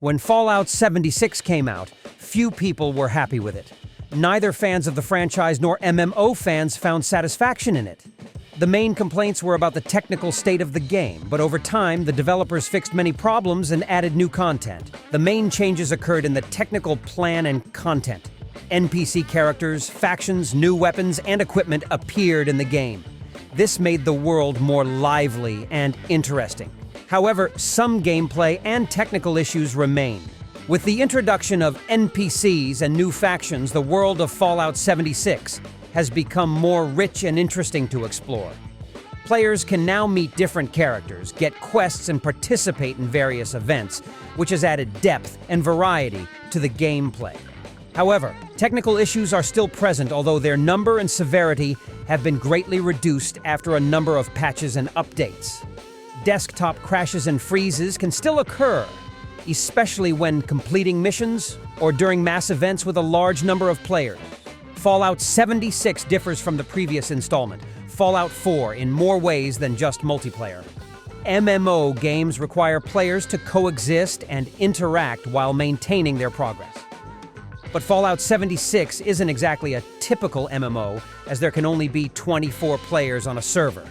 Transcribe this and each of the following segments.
When Fallout 76 came out, few people were happy with it. Neither fans of the franchise nor MMO fans found satisfaction in it. The main complaints were about the technical state of the game, but over time, the developers fixed many problems and added new content. The main changes occurred in the technical plan and content. NPC characters, factions, new weapons, and equipment appeared in the game. This made the world more lively and interesting. However, some gameplay and technical issues remain. With the introduction of NPCs and new factions, the world of Fallout 76 has become more rich and interesting to explore. Players can now meet different characters, get quests, and participate in various events, which has added depth and variety to the gameplay. However, technical issues are still present, although their number and severity have been greatly reduced after a number of patches and updates. Desktop crashes and freezes can still occur, especially when completing missions or during mass events with a large number of players. Fallout 76 differs from the previous installment, Fallout 4, in more ways than just multiplayer. MMO games require players to coexist and interact while maintaining their progress. But Fallout 76 isn't exactly a typical MMO, as there can only be 24 players on a server.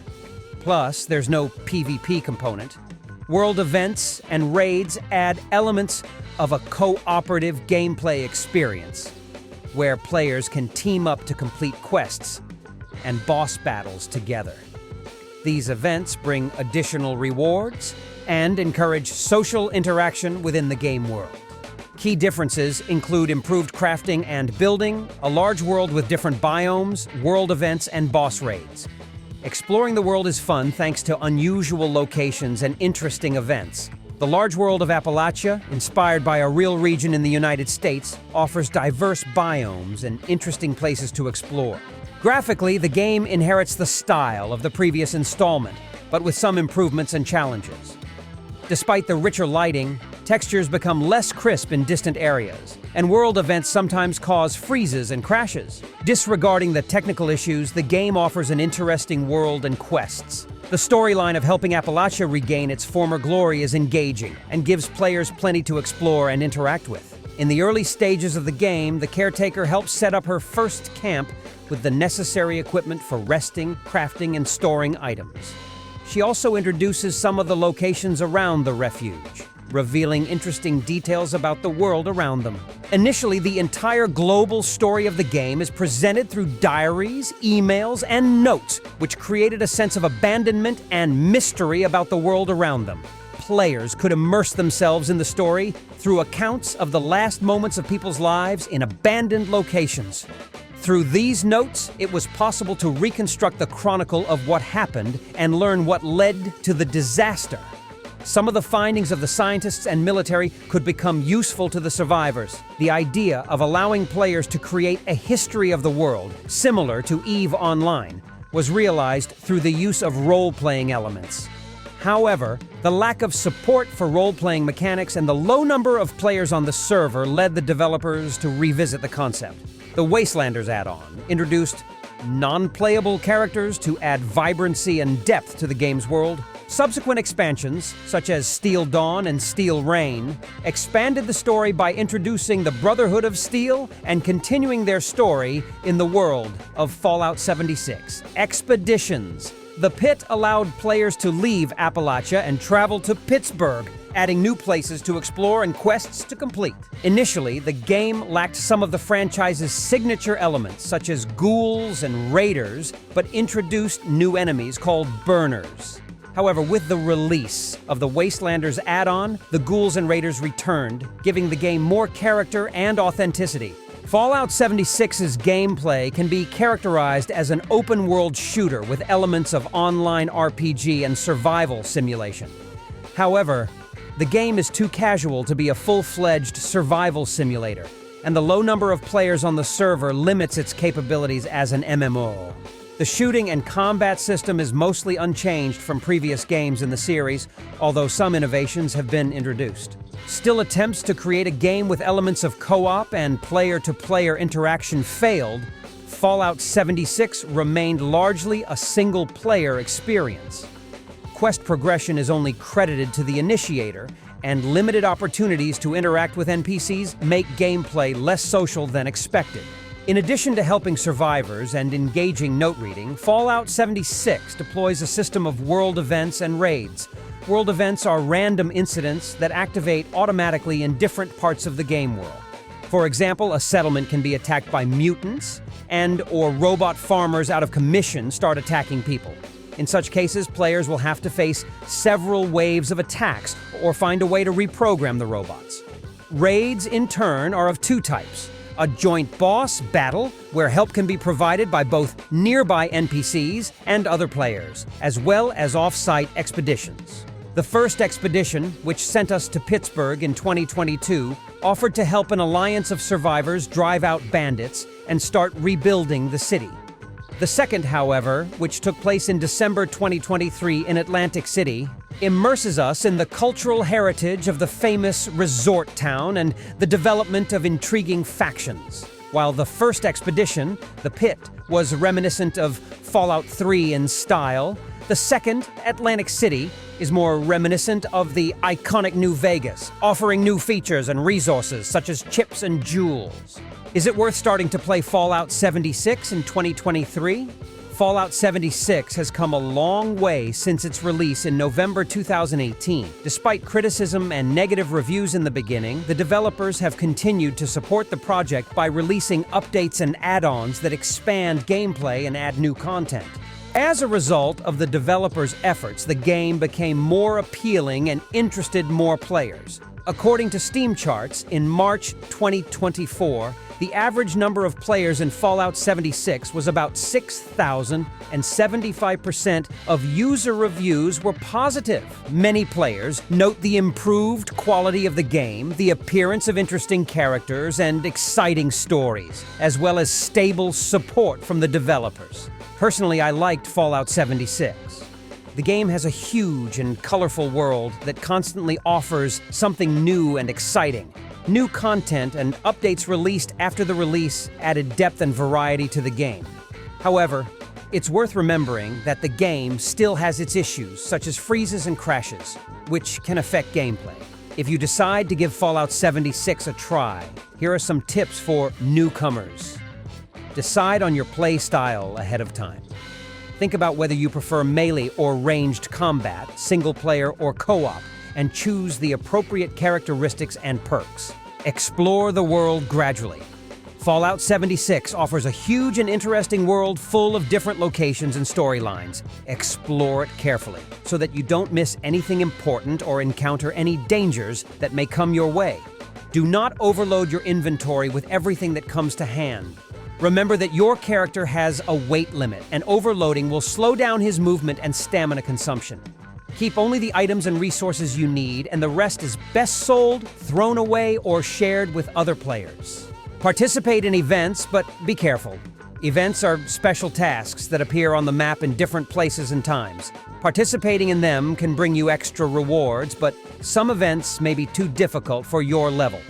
Plus, there's no PvP component. World events and raids add elements of a cooperative gameplay experience, where players can team up to complete quests and boss battles together. These events bring additional rewards and encourage social interaction within the game world. Key differences include improved crafting and building, a large world with different biomes, world events, and boss raids. Exploring the world is fun thanks to unusual locations and interesting events. The large world of Appalachia, inspired by a real region in the United States, offers diverse biomes and interesting places to explore. Graphically, the game inherits the style of the previous installment, but with some improvements and challenges. Despite the richer lighting, textures become less crisp in distant areas, and world events sometimes cause freezes and crashes. Disregarding the technical issues, the game offers an interesting world and quests. The storyline of helping Appalachia regain its former glory is engaging and gives players plenty to explore and interact with. In the early stages of the game, the caretaker helps set up her first camp with the necessary equipment for resting, crafting, and storing items. She also introduces some of the locations around the refuge, revealing interesting details about the world around them. Initially, the entire global story of the game is presented through diaries, emails, and notes, which created a sense of abandonment and mystery about the world around them. Players could immerse themselves in the story through accounts of the last moments of people's lives in abandoned locations. Through these notes, it was possible to reconstruct the chronicle of what happened and learn what led to the disaster. Some of the findings of the scientists and military could become useful to the survivors. The idea of allowing players to create a history of the world, similar to EVE Online, was realized through the use of role-playing elements. However, the lack of support for role-playing mechanics and the low number of players on the server led the developers to revisit the concept. The Wastelanders add-on introduced non-playable characters to add vibrancy and depth to the game's world. Subsequent expansions, such as Steel Dawn and Steel Rain, expanded the story by introducing the Brotherhood of Steel and continuing their story in the world of Fallout 76. Expeditions. The Pit allowed players to leave Appalachia and travel to Pittsburgh, adding new places to explore and quests to complete. Initially, the game lacked some of the franchise's signature elements, such as ghouls and raiders, but introduced new enemies called burners. However, with the release of the Wastelanders add-on, the ghouls and raiders returned, giving the game more character and authenticity. Fallout 76's gameplay can be characterized as an open-world shooter with elements of online RPG and survival simulation. However, the game is too casual to be a full-fledged survival simulator, and the low number of players on the server limits its capabilities as an MMO. The shooting and combat system is mostly unchanged from previous games in the series, although some innovations have been introduced. Still, attempts to create a game with elements of co-op and player-to-player interaction failed. Fallout 76 remained largely a single-player experience. Quest progression is only credited to the initiator, and limited opportunities to interact with NPCs make gameplay less social than expected. In addition to helping survivors and engaging note reading, Fallout 76 deploys a system of world events and raids. World events are random incidents that activate automatically in different parts of the game world. For example, a settlement can be attacked by mutants, and/or robot farmers out of commission start attacking people. In such cases, players will have to face several waves of attacks or find a way to reprogram the robots. Raids, in turn, are of two types. A joint boss battle, where help can be provided by both nearby NPCs and other players, as well as off-site expeditions. The first expedition, which sent us to Pittsburgh in 2022, offered to help an alliance of survivors drive out bandits and start rebuilding the city. The second, however, which took place in December 2023 in Atlantic City, immerses us in the cultural heritage of the famous resort town and the development of intriguing factions. While the first expedition, The Pit, was reminiscent of Fallout 3 in style, the second, Atlantic City, is more reminiscent of the iconic New Vegas, offering new features and resources such as chips and jewels. Is it worth starting to play Fallout 76 in 2023? Fallout 76 has come a long way since its release in November 2018. Despite criticism and negative reviews in the beginning, the developers have continued to support the project by releasing updates and add-ons that expand gameplay and add new content. As a result of the developers' efforts, the game became more appealing and interested more players. According to Steam charts, in March 2024, the average number of players in Fallout 76 was about 6,000, and 75% of user reviews were positive. Many players note the improved quality of the game, the appearance of interesting characters, and exciting stories, as well as stable support from the developers. Personally, I liked Fallout 76. The game has a huge and colorful world that constantly offers something new and exciting. New content and updates released after the release added depth and variety to the game. However, it's worth remembering that the game still has its issues, such as freezes and crashes, which can affect gameplay. If you decide to give Fallout 76 a try, here are some tips for newcomers. Decide on your play style ahead of time. Think about whether you prefer melee or ranged combat, single player or co-op, and choose the appropriate characteristics and perks. Explore the world gradually. Fallout 76 offers a huge and interesting world full of different locations and storylines. Explore it carefully so that you don't miss anything important or encounter any dangers that may come your way. Do not overload your inventory with everything that comes to hand. Remember that your character has a weight limit, and overloading will slow down his movement and stamina consumption. Keep only the items and resources you need, and the rest is best sold, thrown away, or shared with other players. Participate in events, but be careful. Events are special tasks that appear on the map in different places and times. Participating in them can bring you extra rewards, but some events may be too difficult for your level.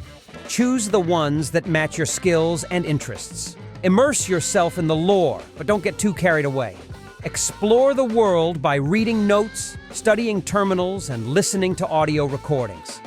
Choose the ones that match your skills and interests. Immerse yourself in the lore, but don't get too carried away. Explore the world by reading notes, studying terminals, and listening to audio recordings.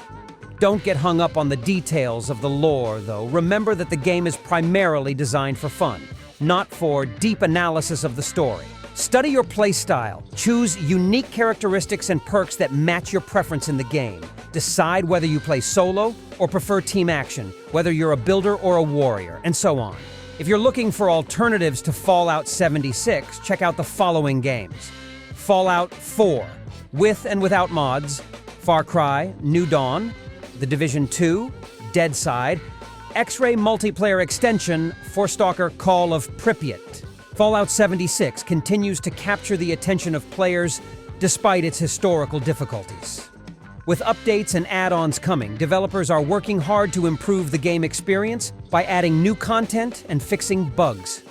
Don't get hung up on the details of the lore, though. Remember that the game is primarily designed for fun, not for deep analysis of the story. Study your playstyle. Choose unique characteristics and perks that match your preference in the game. Decide whether you play solo or prefer team action, whether you're a builder or a warrior, and so on. If you're looking for alternatives to Fallout 76, check out the following games: Fallout 4, with and without mods, Far Cry, New Dawn, The Division 2, Deadside, X-Ray Multiplayer Extension, Forstalker Call of Pripyat. Fallout 76 continues to capture the attention of players despite its historical difficulties. With updates and add-ons coming, developers are working hard to improve the game experience by adding new content and fixing bugs.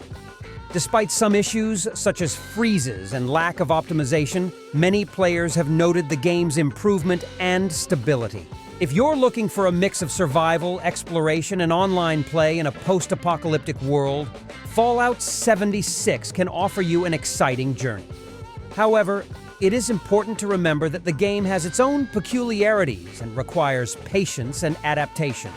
Despite some issues, such as freezes and lack of optimization, many players have noted the game's improvement and stability. If you're looking for a mix of survival, exploration, and online play in a post-apocalyptic world, Fallout 76 can offer you an exciting journey. However, it is important to remember that the game has its own peculiarities and requires patience and adaptation.